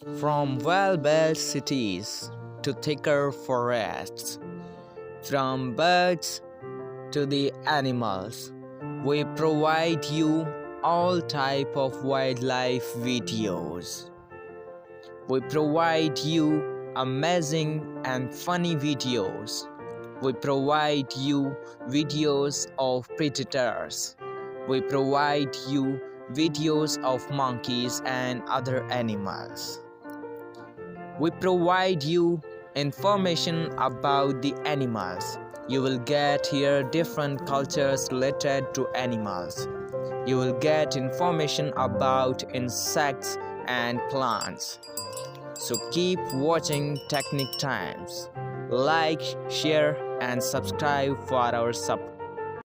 From well-built cities to thicker forests, from birds to the animals, we provide you all type of wildlife videos. We provide you amazing and funny videos. We provide you videos of predators. We provide you videos of monkeys and other animals. We provide you information about the animals. You will get here different cultures related to animals. You will get information about insects and plants. So keep watching Technic Times. Like, share and subscribe for our support.